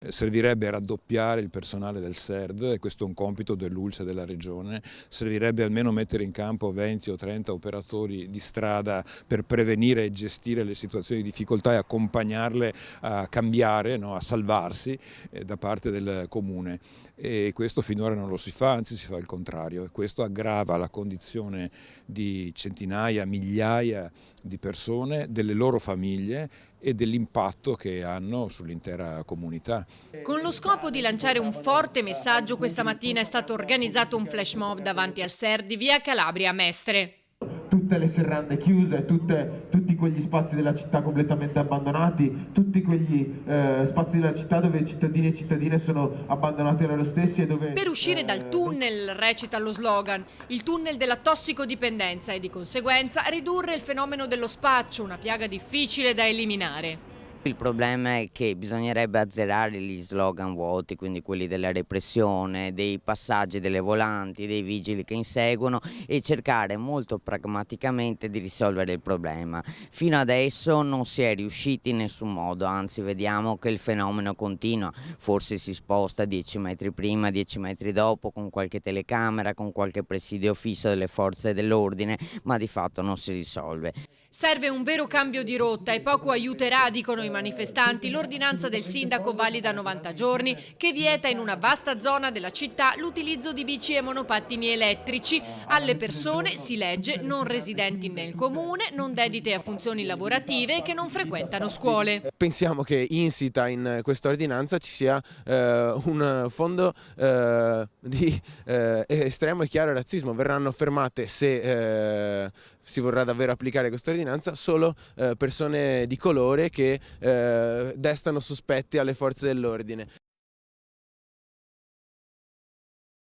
Servirebbe raddoppiare il personale del SERD, e questo è un compito dell'ULSS e della Regione. Servirebbe almeno mettere in campo 20 o 30 operatori di strada per prevenire e gestire le situazioni di difficoltà e accompagnarle a cambiare, no, a salvarsi da parte del Comune. E questo finora non lo si fa, anzi si fa il contrario, e questo aggrava la condizione di centinaia, migliaia di persone, delle loro famiglie e dell'impatto che hanno sull'intera comunità. Con lo scopo di lanciare un forte messaggio, questa mattina è stato organizzato un flash mob davanti al SERD di via Calabria a Mestre. Tutte le serrande chiuse, tutti quegli spazi della città completamente abbandonati, tutti quegli spazi della città dove cittadini e cittadine sono abbandonati a loro stessi e dove... Per uscire dal tunnel, recita lo slogan, il tunnel della tossicodipendenza e di conseguenza ridurre il fenomeno dello spaccio, una piaga difficile da eliminare. Il problema è che bisognerebbe azzerare gli slogan vuoti, quindi quelli della repressione, dei passaggi delle volanti, dei vigili che inseguono, e cercare molto pragmaticamente di risolvere il problema. Fino adesso non si è riusciti in nessun modo, anzi vediamo che il fenomeno continua, forse si sposta 10 metri prima, 10 metri dopo, con qualche telecamera, con qualche presidio fisso delle forze dell'ordine, ma di fatto non si risolve. Serve un vero cambio di rotta e poco aiuterà, dicono i manifestanti, l'ordinanza del sindaco valida 90 giorni che vieta in una vasta zona della città l'utilizzo di bici e monopattini elettrici alle persone, si legge, non residenti nel comune, non dedite a funzioni lavorative e che non frequentano scuole. Pensiamo che insita in questa ordinanza ci sia un fondo di estremo e chiaro razzismo. Verranno fermate, se si vorrà davvero applicare questa ordinanza, solo persone di colore che destano sospetti alle forze dell'ordine.